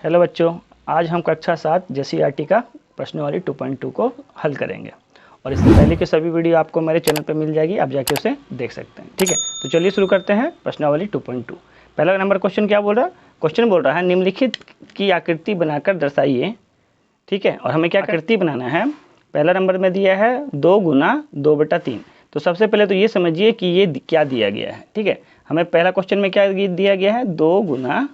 Hello बच्चों, आज हम कक्षा 7 जेसीईआरटी का प्रश्नावली 2.2 को हल करेंगे और इससे पहले की सभी वीडियो आपको मेरे चैनल पर मिल जाएगी, आप जाके उसे देख सकते हैं। ठीक है, तो चलिए शुरू करते हैं प्रश्नावली 2.2। पहला नंबर क्वेश्चन क्या बोल रहा है? क्वेश्चन बोल रहा है निम्नलिखित की आकृति बनाकर दर्शाइए। ठीक है, और हमें क्या आकृति बनाना है? पहला नंबर में दिया है 2 गुना 2/3। तो सबसे पहले तो ये समझिए कि ये क्या दिया गया है। ठीक है, हमें पहला क्वेश्चन में क्या दिया गया है? 2 गुना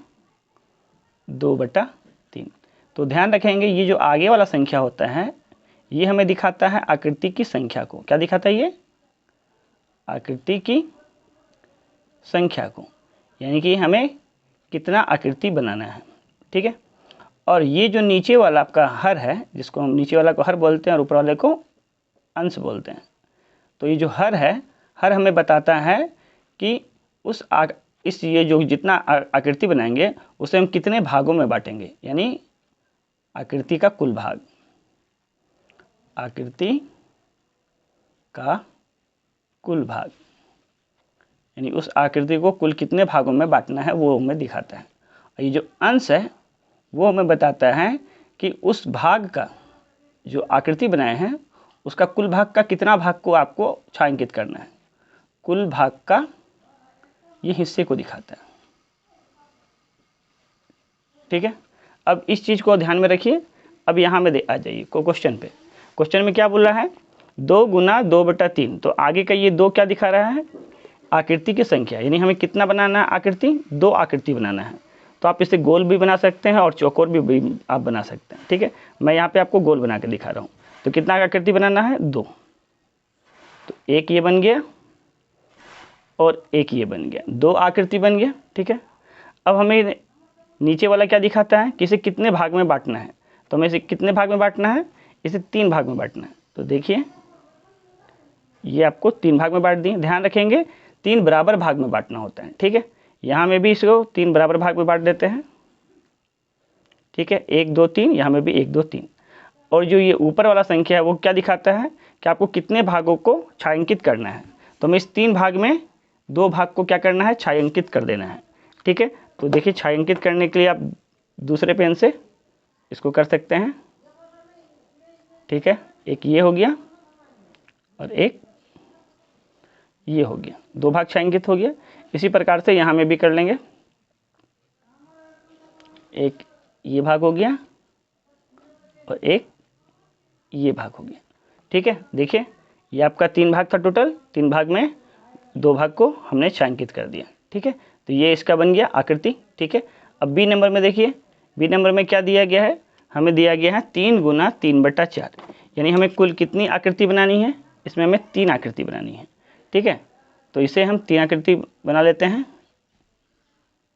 2/3। तो ध्यान रखेंगे ये जो आगे वाला संख्या होता है ये हमें दिखाता है आकृति की संख्या को। क्या दिखाता है ये? आकृति की संख्या को, यानी कि हमें कितना आकृति बनाना है। ठीक है, और ये जो नीचे वाला आपका हर है, जिसको हम नीचे वाला को हर बोलते हैं और ऊपर वाले को अंश बोलते हैं, तो ये जो हर है, हर हमें बताता है कि ये जो जितना आकृति बनाएंगे उसे हम कितने भागों में बांटेंगे, यानी आकृति का कुल भाग। आकृति का कुल भाग यानी उस आकृति को कुल कितने भागों में बांटना है वो हमें दिखाता है। और ये जो अंश है वो हमें बताता है कि उस भाग का जो आकृति बनाए हैं उसका कुल भाग का कितना भाग को आपको छायांकित करना है। कुल भाग का ये हिस्से को दिखाता है। ठीक है, अब इस चीज़ को ध्यान में रखिए। अब यहाँ में आ जाइए क्वेश्चन पे। क्वेश्चन में क्या बोल रहा है? 2 गुना 2/3। तो आगे का ये 2 क्या दिखा रहा है? आकृति की संख्या, यानी हमें कितना बनाना है? आकृति, 2 आकृति बनाना है। तो आप इसे गोल भी बना सकते हैं और चौकोर भी आप बना सकते हैं। ठीक है, मैं यहाँ पे आपको गोल बना के दिखा रहा हूँ। तो कितना आकृति बनाना है? 2। तो एक ये बन गया और एक ये बन गया, 2 आकृति बन गया। ठीक है, अब हमें नीचे वाला क्या दिखाता है कि इसे कितने भाग में बांटना है। तो हमें इसे कितने भाग में बांटना है? इसे 3 भाग में बांटना है। तो देखिए ये आपको 3 भाग में बांट दिए। ध्यान रखेंगे 3 बराबर भाग में बांटना होता है। ठीक है, यहाँ में भी इसको 3 बराबर भाग में बांट देते हैं। ठीक है, 1 2 3, यहाँ में भी 1 2 3। और जो ये ऊपर वाला संख्या है वो क्या दिखाता है कि आपको कितने भागों को छायांकित करना है। तो हमें इस 3 भाग में 2 भाग को क्या करना है? छायांकित कर देना है। ठीक है, तो देखिए छायांकित करने के लिए आप दूसरे पेन से इसको कर सकते हैं। ठीक है, एक ये हो गया और एक ये हो गया, 2 भाग छायांकित हो गया। इसी प्रकार से यहाँ में भी कर लेंगे। एक ये भाग हो गया और एक ये भाग हो गया। ठीक है, देखिए ये आपका 3 भाग था टोटल, 3 भाग में 2 भाग को हमने छायांकित कर दिया। ठीक है, तो ये इसका बन गया आकृति। ठीक है, अब बी नंबर में देखिए, बी नंबर में क्या दिया गया है? हमें दिया गया है 3 गुना 3/4, यानी हमें कुल कितनी आकृति बनानी है? इसमें हमें 3 आकृति बनानी है। ठीक है, तो इसे हम 3 आकृति बना लेते हैं।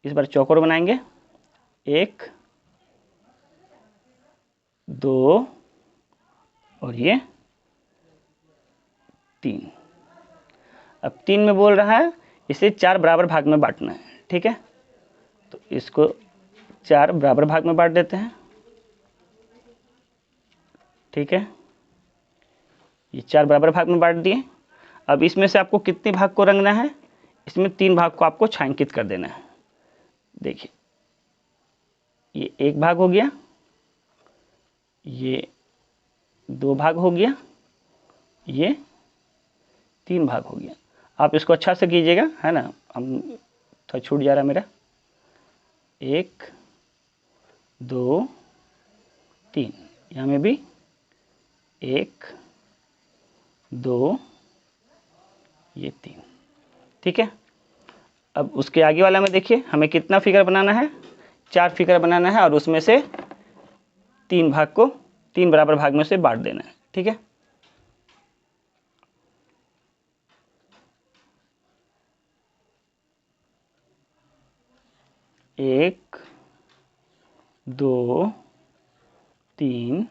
इस बार चौकोर बनाएंगे, 1 2 और ये 3। अब 3 में बोल रहा है इसे 4 बराबर भाग में बांटना है। ठीक है, तो इसको 4 बराबर भाग में बांट देते हैं। ठीक है, ये 4 बराबर भाग में बांट दिए। अब इसमें से आपको कितने भाग को रंगना है? इसमें 3 भाग को आपको छायांकित कर देना है। देखिए ये 1 भाग हो गया, ये 2 भाग हो गया, ये 3 भाग हो गया। आप इसको अच्छा से कीजिएगा, है ना, हम थोड़ा छूट जा रहा है मेरा। 1 2 3, यहाँ में भी 1 2 ये 3। ठीक है, अब उसके आगे वाला में देखिए हमें कितना फिगर बनाना है? 4 फिगर बनाना है और उसमें से 3 भाग को 3 बराबर भाग में से बांट देना है। ठीक है, एक 2 3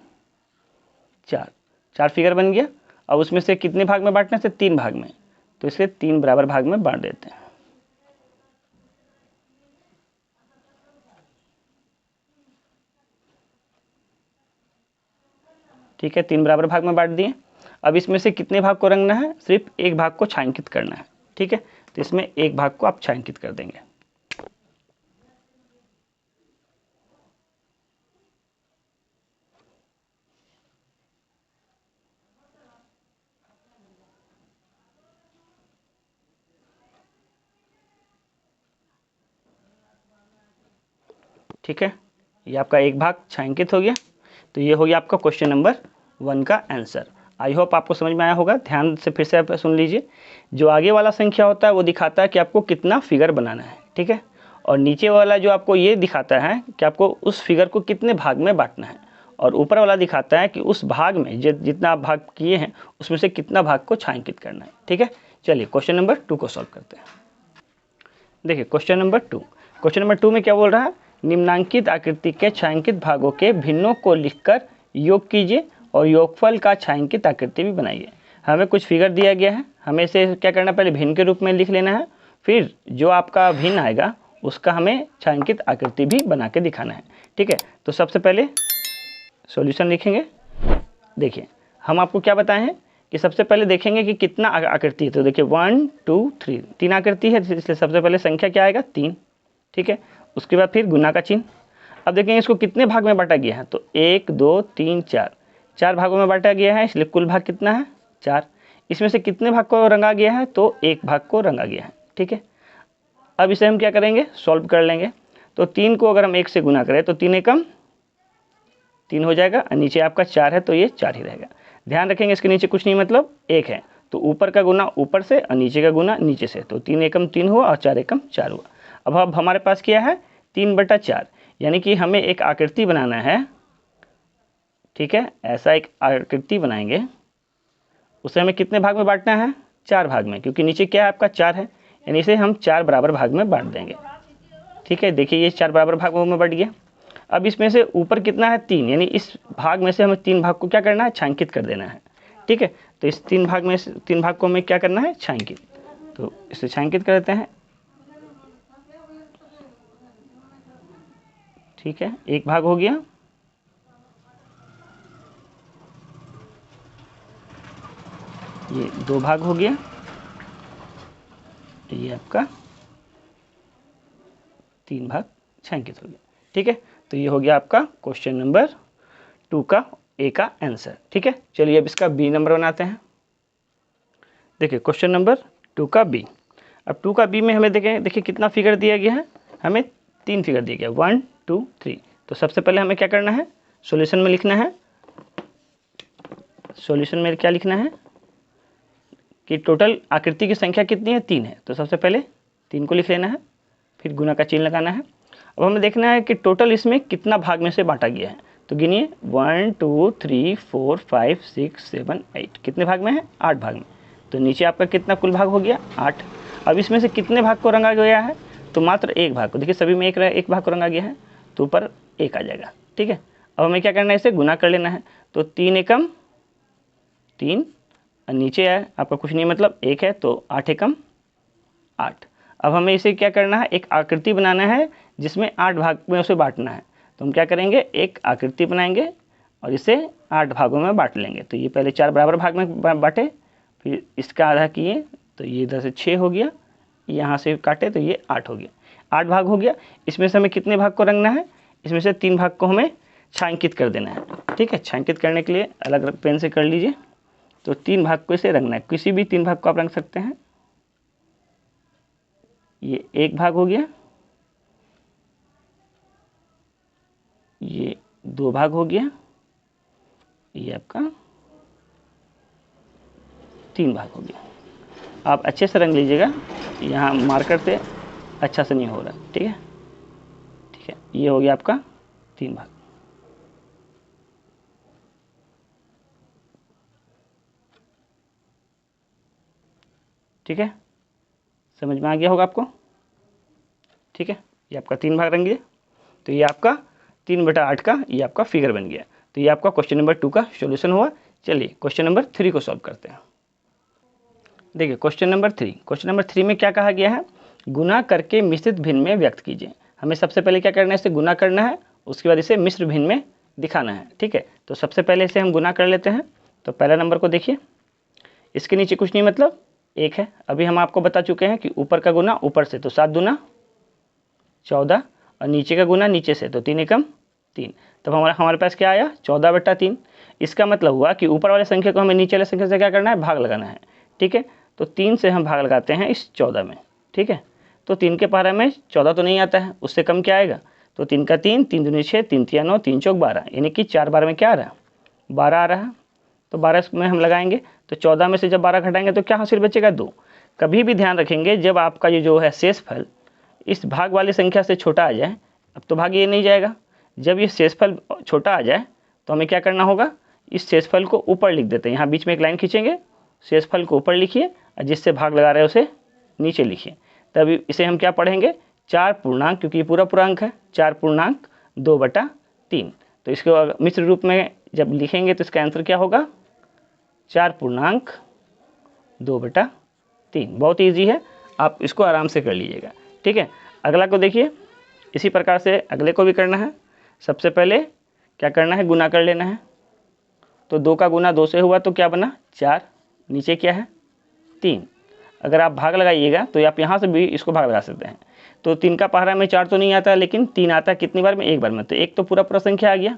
4 फिगर बन गया। अब उसमें से कितने भाग में बांटने से? 3 भाग में, तो इसे 3 बराबर भाग में बांट देते हैं। ठीक है, 3 बराबर भाग में बांट दिए। अब इसमें से कितने भाग को रंगना है? सिर्फ 1 भाग को छायांकित करना है। ठीक है, तो इसमें 1 भाग को आप छायांकित कर देंगे। ठीक है, ये आपका 1 भाग छायांकित हो गया। तो ये हो गया आपका क्वेश्चन नंबर 1 का आंसर। आई होप आपको समझ में आया होगा। ध्यान से फिर से आप सुन लीजिए। जो आगे वाला संख्या होता है वो दिखाता है कि आपको कितना फिगर बनाना है, ठीक है, और नीचे वाला जो आपको ये दिखाता है कि आपको उस फिगर को कितने भाग में बांटना है, और ऊपर वाला दिखाता है कि उस भाग में जितना आप भाग किए हैं उसमें से कितना भाग को छायांकित करना है, ठीक है। चलिए क्वेश्चन नंबर 2 को सॉल्व करते हैं। देखिए क्वेश्चन नंबर 2, क्वेश्चन नंबर 2 में क्या बोल रहा है, निम्नांकित आकृति के छायांकित भागों के भिन्नों को लिखकर योग कीजिए और योगफल का छायांकित आकृति भी बनाइए। हमें कुछ फिगर दिया गया है, हमें इसे क्या करना है, पहले भिन्न के रूप में लिख लेना है, फिर जो आपका भिन्न आएगा उसका हमें छायांकित आकृति भी बना के दिखाना है, ठीक है। तो सबसे पहले सॉल्यूशन लिखेंगे। देखिए हम आपको क्या बताए हैं कि सबसे पहले देखेंगे कि कितना आकृति है। तो देखिए 1 2 3 3 आकृति है, इसलिए सबसे पहले संख्या क्या आएगा 3, ठीक है। उसके बाद फिर गुना का चिन्ह। अब देखेंगे इसको कितने भाग में बांटा गया है, तो 1 2 3 4 4 भागों में बांटा गया है, इसलिए कुल भाग कितना है 4। इसमें से कितने भाग को रंगा गया है, तो 1 भाग को रंगा गया है, ठीक है। अब इसे हम क्या करेंगे, सॉल्व कर लेंगे। तो 3 को अगर हम 1 से गुना करें तो 3 एकम 3 हो जाएगा, और नीचे आपका 4 है तो ये 4 ही रहेगा। ध्यान रखेंगे इसके नीचे कुछ नहीं मतलब 1 है, तो ऊपर का गुना ऊपर से और नीचे का गुना नीचे से, तो 3 एकम 3 हुआ और 4 एकम 4 हुआ। अब हमारे पास क्या है 3/4, यानी कि हमें एक आकृति बनाना है, ठीक है। ऐसा एक आकृति बनाएंगे, उसे हमें कितने भाग में बांटना है, 4 भाग में, क्योंकि नीचे क्या है आपका 4 है, यानी इसे हम 4 बराबर भाग में बांट देंगे, ठीक है। देखिए ये 4 बराबर भागों में बढ़ गया। अब इसमें से ऊपर कितना है 3, यानी इस भाग में से हमें 3 भाग को क्या करना है, छायांकित कर देना है, ठीक है। तो इस 3 भाग में से 3 भाग को हमें क्या करना है, छायांकित। तो इसे छायांकित कर देते हैं, ठीक है। 1 भाग हो गया, ये 2 भाग हो गया, ये आपका 3 भाग छायांकित हो गया, ठीक है। तो ये हो गया आपका क्वेश्चन नंबर 2 का ए का आंसर, ठीक है। चलिए अब इसका बी नंबर बनाते हैं। देखिए क्वेश्चन नंबर 2 का बी। अब 2 का बी में हमें देखिए कितना फिगर दिया गया है, हमें 3 फिगर दिया गया 1 2 3। तो सबसे पहले हमें क्या करना है, सॉल्यूशन में लिखना है। सॉल्यूशन में क्या लिखना है कि टोटल आकृति की संख्या कितनी है, 3 है, तो सबसे पहले 3 को लिख लेना है, फिर गुना का चिन्ह लगाना है। अब हमें देखना है कि टोटल इसमें कितना भाग में से बांटा गया है, तो गिनिए 1 2 3 4 5 6 7 8, कितने भाग में है, 8 भाग में। तो नीचे आपका कितना कुल भाग हो गया 8। अब इसमें से कितने भाग को रंगा गया है, तो मात्र 1 भाग को, देखिए सभी में एक भाग को रंगा गया है, तो ऊपर 1 आ जाएगा, ठीक है। अब हमें क्या करना है, इसे गुना कर लेना है। तो 3 एकम 3, और नीचे है आपका कुछ नहीं मतलब 1 है, तो 8 एकम 8। अब हमें इसे क्या करना है, एक आकृति बनाना है जिसमें 8 भाग में उसे बांटना है। तो हम क्या करेंगे, एक आकृति बनाएंगे और इसे 8 भागों में बांट लेंगे। तो ये पहले 4 बराबर भाग में बांटे, फिर इसका आधा किए, तो ये इधर से 6 हो गया, यहाँ से काटे तो ये 8 हो गया, 8 भाग हो गया। इसमें से हमें कितने भाग को रंगना है, इसमें से 3 भाग को हमें छायांकित कर देना है, ठीक है। छायांकित करने के लिए अलग अलग पेन से कर लीजिए। तो 3 भाग को इसे रंगना है, किसी भी 3 भाग को आप रंग सकते हैं। ये 1 भाग हो गया, ये 2 भाग हो गया, ये आपका 3 भाग हो गया। आप अच्छे से रंग लीजिएगा, यहाँ मार्कर से अच्छा से नहीं हो रहा, ठीक है, ठीक है। ये हो गया आपका 3 भाग, ठीक है। समझ में आ गया होगा आपको, ठीक है। ये आपका 3 भाग रंगिए, तो ये आपका 3/8 का ये आपका फिगर बन गया। तो ये आपका क्वेश्चन नंबर 2 का सॉल्यूशन हुआ। चलिए क्वेश्चन नंबर 3 को सॉल्व करते हैं। देखिए क्वेश्चन नंबर 3, क्वेश्चन नंबर 3 में क्या कहा गया है, गुना करके मिश्रित भिन्न में व्यक्त कीजिए। हमें सबसे पहले क्या करना है, इसे गुना करना है, उसके बाद इसे मिश्र भिन्न में दिखाना है, ठीक है। तो सबसे पहले इसे हम गुना कर लेते हैं। तो पहला नंबर को देखिए, इसके नीचे कुछ नहीं मतलब 1 है। अभी हम आपको बता चुके हैं कि ऊपर का गुना ऊपर से, तो 7 दूना 14, और नीचे का गुना नीचे से, तो 3 एकम 3। तब हमारे पास क्या आया 14/3। इसका मतलब हुआ कि ऊपर वाले संख्या को हमें नीचे वाले संख्या से क्या करना है, भाग लगाना है, ठीक है। तो 3 से हम भाग लगाते हैं इस 14 में, ठीक है। तो 3 के पहाड़े में 14 तो नहीं आता है, उससे कम क्या आएगा, तो 3 का 3, 3 दूनी 6, 3 तिया 9, 3 चौक 12, यानी कि 4 बार में क्या आ रहा है, 12 आ रहा है। तो 12 में हम लगाएंगे, तो 14 में से जब 12 घटाएंगे तो क्या हासिल बचेगा, 2। कभी भी ध्यान रखेंगे जब आपका ये जो है शेषफल इस भाग वाली संख्या से छोटा आ जाए, अब तो भाग ये नहीं जाएगा, जब ये शेषफल छोटा आ जाए तो हमें क्या करना होगा, इस शेषफल को ऊपर लिख देते हैं। यहाँ बीच में एक लाइन खींचेंगे, शेषफल को ऊपर लिखिए और जिससे भाग लगा रहे हैं उसे नीचे लिखिए। तब इसे हम क्या पढ़ेंगे, 4 पूर्णांक, क्योंकि ये पूरा अंक है, 4 पूर्णांक 2/3। तो इसको मिश्र रूप में जब लिखेंगे तो इसका आंसर क्या होगा, 4 पूर्णांक 2/3। बहुत ईजी है, आप इसको आराम से कर लीजिएगा। ठीक है, अगला को देखिए, इसी प्रकार से अगले को भी करना है। सबसे पहले क्या करना है, गुना कर लेना है। तो 2 का गुना 2 से हुआ तो क्या बना, 4, नीचे क्या है 3। अगर आप भाग लगाइएगा तो आप यहाँ से भी इसको भाग लगा सकते हैं। तो 3 का पहाड़ा में 4 तो नहीं आता, लेकिन 3 आता है कितनी बार में, एक बार में। तो एक तो पूरा संख्या आ गया।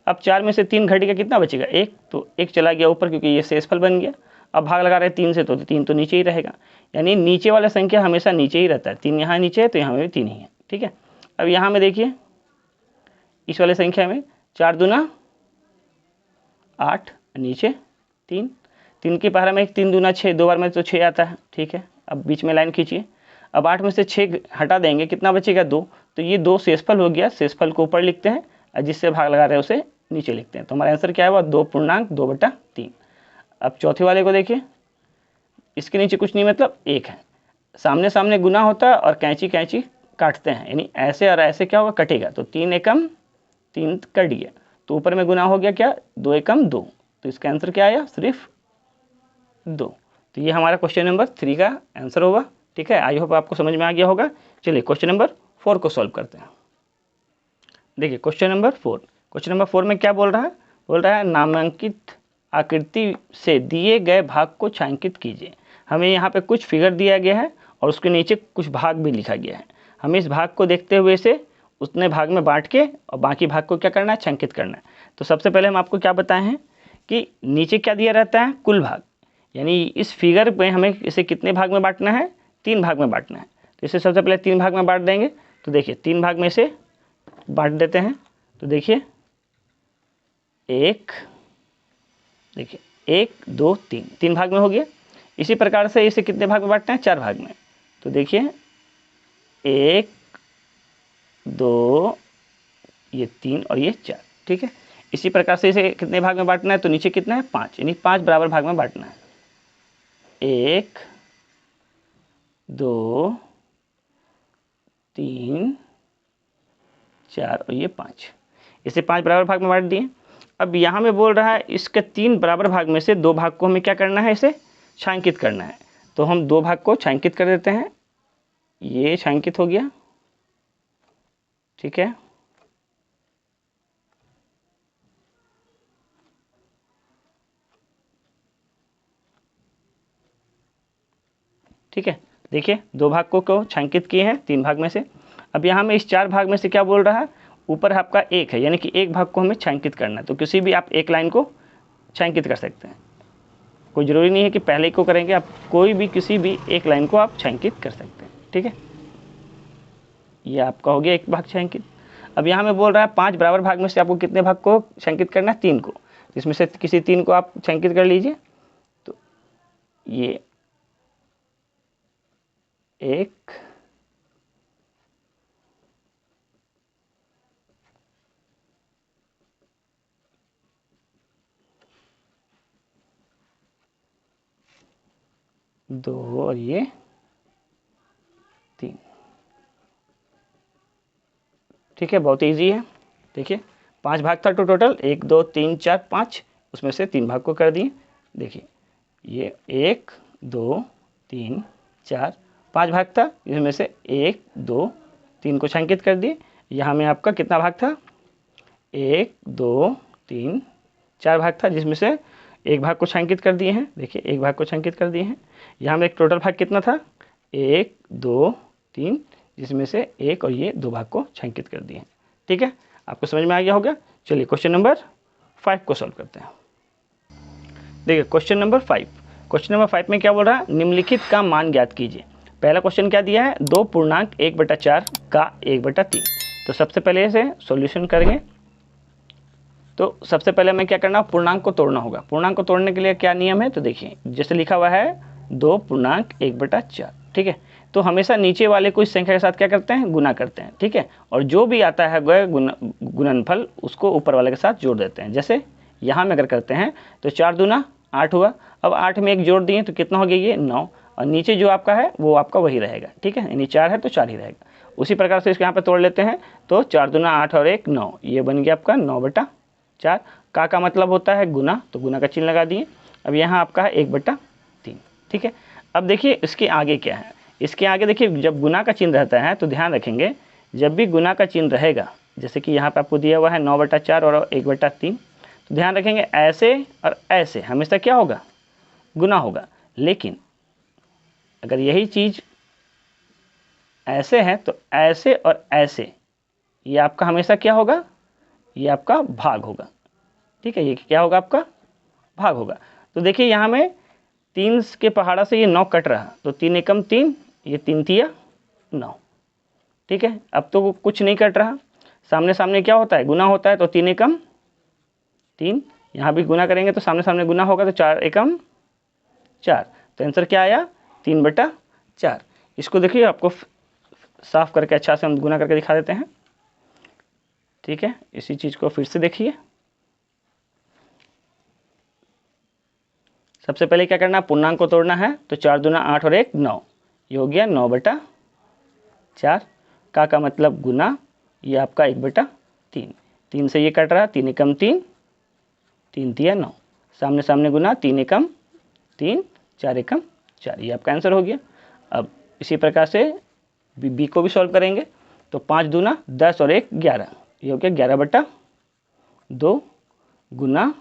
अब 4 में से 3 घटेगा, कितना बचेगा, 1। तो 1 चला गया ऊपर क्योंकि ये शेषफल बन गया। अब भाग लगा रहे हैं 3 से, तो 3 तो नीचे ही रहेगा, यानी नीचे वाला संख्या हमेशा नीचे ही रहता है। 3 यहाँ नीचे है तो यहाँ में भी 3 ही है। ठीक है, अब यहाँ में देखिए, इस वाले संख्या में 4 दूना 8, नीचे 3, 3 के पहाड़ा में 3 दूना 6, 2 बार में तो 6 आता है। ठीक है, अब बीच में लाइन खींचिए। अब 8 में से 6 हटा देंगे, कितना बचेगा, 2। तो ये 2 शेषफल हो गया, शेषफल को ऊपर लिखते हैं और जिससे भाग लगा रहे हैं उसे नीचे लिखते हैं। तो हमारा आंसर क्या है, 2 पूर्णांक 2/3। अब चौथे वाले को देखिए, इसके नीचे कुछ नहीं, मतलब 1 है। सामने सामने गुना होता है और कैंची कैंची काटते हैं, यानी ऐसे और ऐसे क्या होगा, कटेगा। तो 3 एकम 3 कट गया, तो ऊपर में गुना हो गया क्या, 2 एकम 2। तो इसका आंसर क्या आया, सिर्फ 2। तो ये हमारा क्वेश्चन नंबर 3 का आंसर होगा। ठीक है, आई होप आपको समझ में आ गया होगा। चलिए क्वेश्चन नंबर 4 को सॉल्व करते हैं। देखिए क्वेश्चन नंबर 4, क्वेश्चन नंबर 4 में क्या बोल रहा है, नामांकित आकृति से दिए गए भाग को छायांकित कीजिए। हमें यहाँ पे कुछ फिगर दिया गया है और उसके नीचे कुछ भाग भी लिखा गया है। हमें इस भाग को देखते हुए से उतने भाग में बांट के और बाकी भाग को क्या करना है, छायांकित करना है। तो सबसे पहले हम आपको क्या बताए हैं कि नीचे क्या दिया रहता है, कुल भाग, यानी इस फिगर में हमें इसे कितने भाग में बांटना है, 3 भाग में बांटना है। तो इसे सबसे पहले 3 भाग में बांट देंगे। तो देखिए 3 भाग में से बांट देते हैं। तो देखिए 1 2 3 भाग में हो गया। इसी प्रकार से इसे कितने भाग में बांटना है, 4 भाग में। तो देखिए 1 2 ये 3 और ये 4। ठीक है, इसी प्रकार से इसे कितने भाग में बांटना है, तो नीचे कितना है 5, यानी 5 बराबर भाग में बांटना है। 1 2 3 4 और ये 5, इसे 5 बराबर भाग में बांट दिए। अब यहाँ में बोल रहा है इसके 3 बराबर भाग में से 2 भाग को हमें क्या करना है, इसे छायांकित करना है। तो हम 2 भाग को छायांकित कर देते हैं। ये छायांकित हो गया। ठीक है, ठीक है, देखिए 2 भाग को छायांकित किए हैं 3 भाग में से। अब यहाँ में इस 4 भाग में से क्या बोल रहा है, ऊपर आपका 1 है, यानी कि 1 भाग को हमें छायांकित करना है। तो किसी भी आप एक लाइन को छायांकित कर सकते हैं, कोई ज़रूरी नहीं है कि पहले को करेंगे, आप कोई भी किसी भी एक लाइन को आप छायांकित कर सकते हैं। ठीक है, ये आपका हो गया 1 भाग छायांकित। अब यहाँ में बोल रहा है 5 बराबर भाग में से आपको कितने भाग को छायांकित करना है, 3 को। इसमें से किसी 3 को आप छायांकित कर लीजिए। तो ये 1 2 और ये 3। ठीक है, बहुत इजी है। देखिए 5 भाग था तो टोटल 1 2 3 4 5, उसमें से 3 भाग को कर दिए। देखिए ये 1 2 3 4 5 भाग था, इसमें से 1 2 3 को छायांकित कर दिए। यहाँ में आपका कितना भाग था, 1 2 3 4 भाग था, जिसमें से 1 भाग को छायांकित कर दिए हैं। देखिए 1 भाग को छायांकित कर दिए हैं। यहाँ में एक टोटल भाग कितना था, 1 2 3, जिसमें से 1 और ये 2 भाग को छायांकित कर दिए हैं। ठीक है, आपको समझ में आ गया होगा। चलिए क्वेश्चन नंबर 5 को सॉल्व करते हैं। देखिए क्वेश्चन नंबर 5, क्वेश्चन नंबर 5 में क्या बोल रहा है, निम्नलिखित का मान ज्ञात कीजिए। पहला क्वेश्चन क्या दिया है, 2 पूर्णांक 1/4 का 1/3। तो सबसे पहले इसे सॉल्यूशन करेंगे। तो सबसे पहले हमें क्या करना, पूर्णांक को तोड़ना होगा। पूर्णांक को तोड़ने के लिए क्या नियम है, तो देखिए जैसे लिखा हुआ है 2.1/4, ठीक है। तो हमेशा नीचे वाले को इस संख्या के साथ क्या करते हैं, गुना करते हैं, ठीक है। और जो भी आता है वह गुणनफल उसको ऊपर वाले के साथ जोड़ देते हैं। जैसे यहाँ में अगर करते हैं तो 4 दूना 8 हुआ। अब 8 में 1 जोड़ दिए तो कितना हो गया, ये 9। और नीचे जो आपका है वो आपका वही रहेगा, ठीक है, यानी 4 है तो 4 ही रहेगा। उसी प्रकार से इसको यहाँ पे तोड़ लेते हैं। तो 4 दूना 8 और 1 9, ये बन गया आपका 9/4। का मतलब होता है गुना, तो गुना का चिन्ह लगा दिए। अब यहाँ आपका है 1/3, ठीक है। अब देखिए इसके आगे क्या है, इसके आगे देखिए जब गुना का चिन्ह रहता है तो ध्यान रखेंगे, जब भी गुना का चिन्ह रहेगा, जैसे कि यहाँ पे आपको दिया हुआ है 9/4 और 1/3, तो ध्यान रखेंगे ऐसे और ऐसे हमेशा क्या होगा, गुना होगा। लेकिन अगर यही चीज़ ऐसे है तो ऐसे और ऐसे ये आपका हमेशा क्या होगा, ये आपका भाग होगा, ठीक है। ये क्या होगा, आपका भाग होगा। तो देखिए यहाँ में 3 के पहाड़ा से ये 9 कट रहा, तो 3 एकम 3, ये 3 तिया 9, ठीक है। अब तो कुछ नहीं कट रहा, सामने सामने क्या होता है, गुना होता है। तो 3 एकम 3, यहाँ भी गुना करेंगे तो सामने सामने गुना होगा, तो 4 एकम 4। तो आंसर क्या आया, 3/4। इसको देखिए आपको साफ करके अच्छा से हम गुना करके दिखा देते हैं, ठीक है। इसी चीज़ को फिर से देखिए। सबसे पहले क्या करना है, पूर्णांक को तोड़ना है। तो 4 दूना 8 और 1 9, ये हो गया 9/4। का मतलब गुना, ये आपका 1/3। 3 से ये कट रहा, 3 एकम 3, 3 तिया 9, सामने सामने गुना, 3 एकम 3, 4 एकम 4, ये आपका आंसर हो गया। अब इसी प्रकार से बी को भी सॉल्व करेंगे। तो 5 दूना 10 और 1 11, ये हो गया 11/2 गुना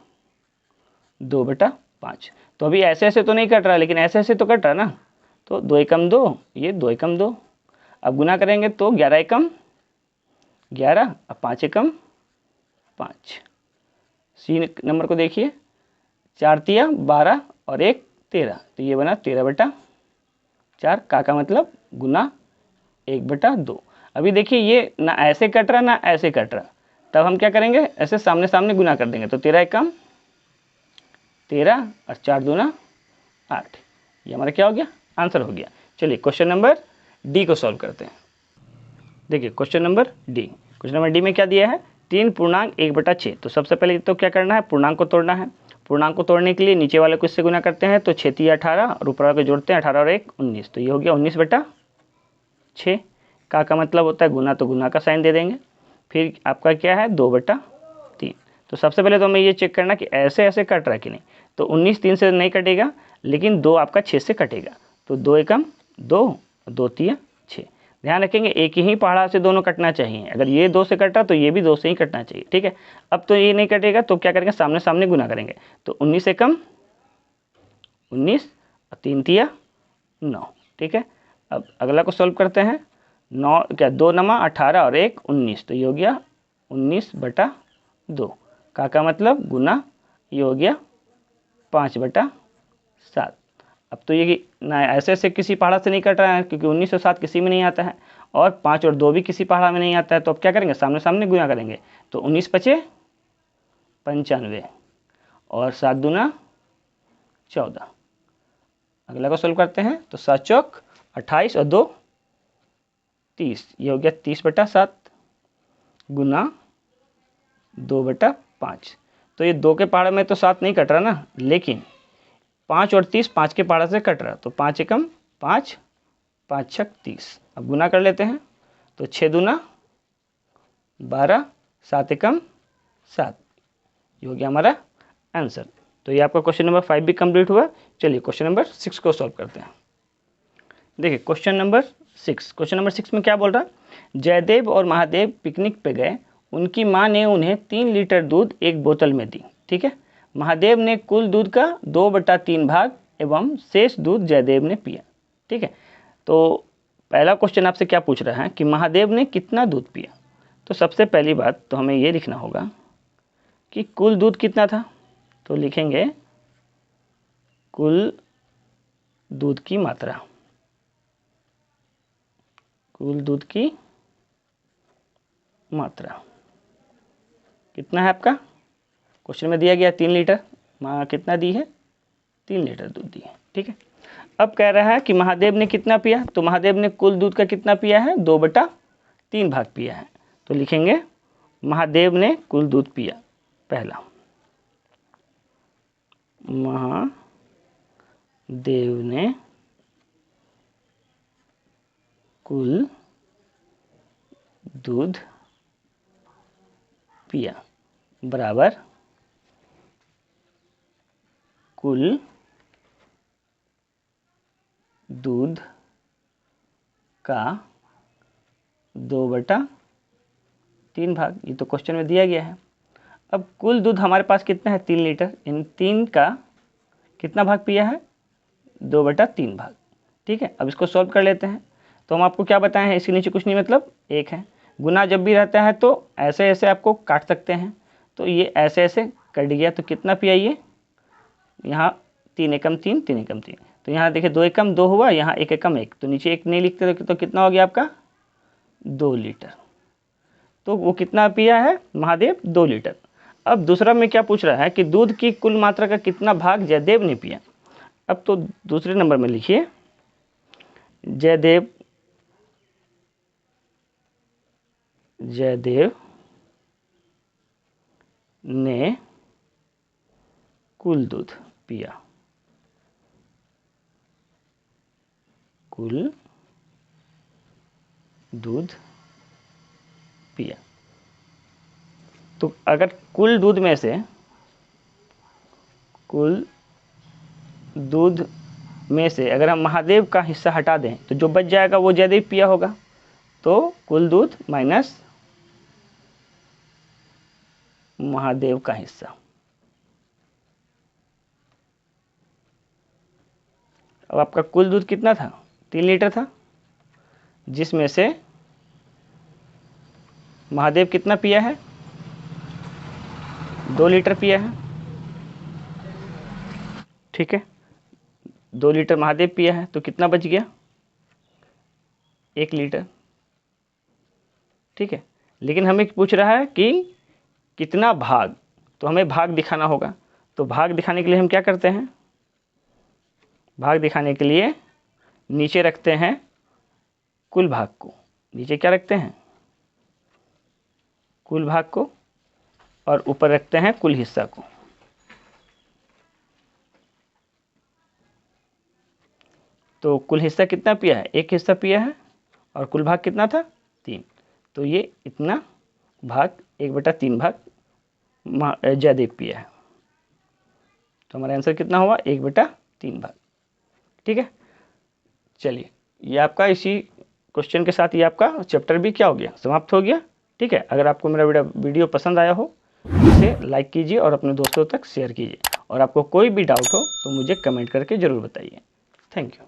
2/5। तो अभी ऐसे ऐसे तो नहीं कट रहा, लेकिन ऐसे ऐसे तो कट रहा ना। तो 2 एकम 2, ये 2 एकम 2। अब गुना करेंगे तो 11 एकम 11, अब 5 एकम 5। सी नंबर को देखिए, 4 तिया 12 और 1 13, तो ये बना 13/4। का मतलब गुना 1/2। अभी देखिए ये ना ऐसे कट रहा ना ऐसे कट रहा, तब हम क्या करेंगे, ऐसे सामने सामने गुना कर देंगे। तो 13 एकम 13 और 4 दूना 8, ये हमारा क्या हो गया, आंसर हो गया। चलिए क्वेश्चन नंबर डी को सॉल्व करते हैं। देखिए क्वेश्चन नंबर डी में क्या दिया है, 3.1/6। तो सबसे पहले तो क्या करना है, पूर्णांक को तोड़ना है। पूर्णांक को तोड़ने के लिए नीचे वाले को इससे गुना करते हैं, तो 6 तिया 18 और ऊपर वाले को जोड़ते हैं, 18 और 1 19, तो ये हो गया 19/6। का मतलब होता है गुना, तो गुना का साइन दे देंगे। फिर आपका क्या है 2/3। तो सबसे पहले तो हमें ये चेक करना कि ऐसे ऐसे कट रहा है कि नहीं। तो 19 3 से नहीं कटेगा, लेकिन 2 आपका 6 से कटेगा। तो 2 एकम 2, 2 तिया 6। ध्यान रखेंगे एक ही पहाड़ा से दोनों कटना चाहिए। अगर ये 2 से कटा तो ये भी 2 से ही कटना चाहिए, ठीक है। अब तो ये नहीं कटेगा, तो क्या करेंगे, सामने सामने गुना करेंगे। तो 19 एकम 19 और 3 तिया 9, ठीक है। अब अगला को सॉल्व करते हैं। 9 क्या 2 नमा 18 और 1 19, तो ये हो गया 19/2। का मतलब गुना, ये हो गया 5/7। अब तो ये ना ऐसे ऐसे किसी पहाड़ा से नहीं कट रहा है, क्योंकि 19 और 7 किसी में नहीं आता है, और 5 और 2 भी किसी पहाड़ा में नहीं आता है। तो अब क्या करेंगे, सामने सामने गुना करेंगे। तो 19 5 95 और 7 दूना 14। अगला को सॉल्व करते हैं। तो 7 चौक 28 और 2 30, ये हो गया 30/7 गुना 2/5। तो ये 2 के पहाड़े में तो 7 नहीं कट रहा ना, लेकिन 5 और 30 5 के पहाड़ा से कट रहा। तो 5 एकम 5, 5 छक 30। अब गुना कर लेते हैं। तो 6 दूना 12, 7 एकम 7, ये हो गया हमारा आंसर। तो ये आपका क्वेश्चन नंबर 5 भी कंप्लीट हुआ। चलिए क्वेश्चन नंबर 6 को सॉल्व करते हैं। देखिए क्वेश्चन नंबर 6 में क्या बोल रहा है, जयदेव और महादेव पिकनिक पे गए। उनकी माँ ने उन्हें 3 लीटर दूध एक बोतल में दी, ठीक है। महादेव ने कुल दूध का 2/3 भाग एवं शेष दूध जयदेव ने पिया, ठीक है। तो पहला क्वेश्चन आपसे क्या पूछ रहा है कि महादेव ने कितना दूध पिया। तो सबसे पहली बात तो हमें ये लिखना होगा कि कुल दूध कितना था। तो लिखेंगे कुल दूध की मात्रा, कुल दूध की मात्रा। कितना है आपका? क्वेश्चन में दिया गया 3 लीटर, कितना दी है? 3 लीटर दूध दी है। ठीक है, अब कह रहा है कि महादेव ने कितना पिया, तो महादेव ने कुल दूध का कितना पिया है? 2/3 भाग पिया है। तो लिखेंगे महादेव ने कुल दूध पिया। पहला, महादेव ने कुल दूध पिया बराबर कुल दूध का 2/3 भाग। ये तो क्वेश्चन में दिया गया है। अब कुल दूध हमारे पास कितना है? 3 लीटर। इन 3 का कितना भाग पिया है? 2/3 भाग। ठीक है, अब इसको सॉल्व कर लेते हैं। तो हम आपको क्या बताए हैं, इसके नीचे कुछ नहीं मतलब 1 है। गुना जब भी रहता है तो ऐसे ऐसे आपको काट सकते हैं, तो ये ऐसे ऐसे कट गया। तो कितना पिया ये? यहाँ 3 एकम 3, 3 एकम 3, तो यहाँ देखिए 2 एकम 2 हुआ, यहाँ 1 एकम 1, तो नीचे 1 नहीं लिखते तो कितना हो गया आपका? 2 लीटर। तो वो कितना पिया है महादेव? 2 लीटर। अब दूसरा में क्या पूछ रहा है कि दूध की कुल मात्रा का कितना भाग जयदेव ने पिया। अब तो दूसरे नंबर में लिखिए जयदेव ने कुल दूध पिया। कुल दूध पिया। तो अगर कुल दूध में से अगर हम महादेव का हिस्सा हटा दें तो जो बच जाएगा वो जयदेव पिया होगा। तो कुल दूध माइनस महादेव का हिस्सा। अब आपका कुल दूध कितना था? 3 लीटर था, जिसमें से महादेव कितना पिया है? 2 लीटर पिया है। ठीक है, 2 लीटर महादेव पिया है, तो कितना बच गया? 1 लीटर। ठीक है, लेकिन हमें पूछ रहा है कि कितना भाग, तो हमें भाग दिखाना होगा। तो भाग दिखाने के लिए हम क्या करते हैं? भाग दिखाने के लिए नीचे रखते हैं कुल भाग को। नीचे क्या रखते हैं? कुल भाग को, और ऊपर रखते हैं कुल हिस्सा को। तो कुल हिस्सा कितना पिया है? 1 हिस्सा पिया है, और कुल भाग कितना था? 3। तो ये इतना भाग 1/3 भाग जयदेव पिया है। तो हमारा आंसर कितना हुआ? 1/3 भाग। ठीक है, चलिए ये आपका इसी क्वेश्चन के साथ ये आपका चैप्टर भी क्या हो गया? समाप्त हो गया। ठीक है, अगर आपको मेरा वीडियो पसंद आया हो इसे लाइक कीजिए और अपने दोस्तों तक शेयर कीजिए, और आपको कोई भी डाउट हो तो मुझे कमेंट करके ज़रूर बताइए। Thank you.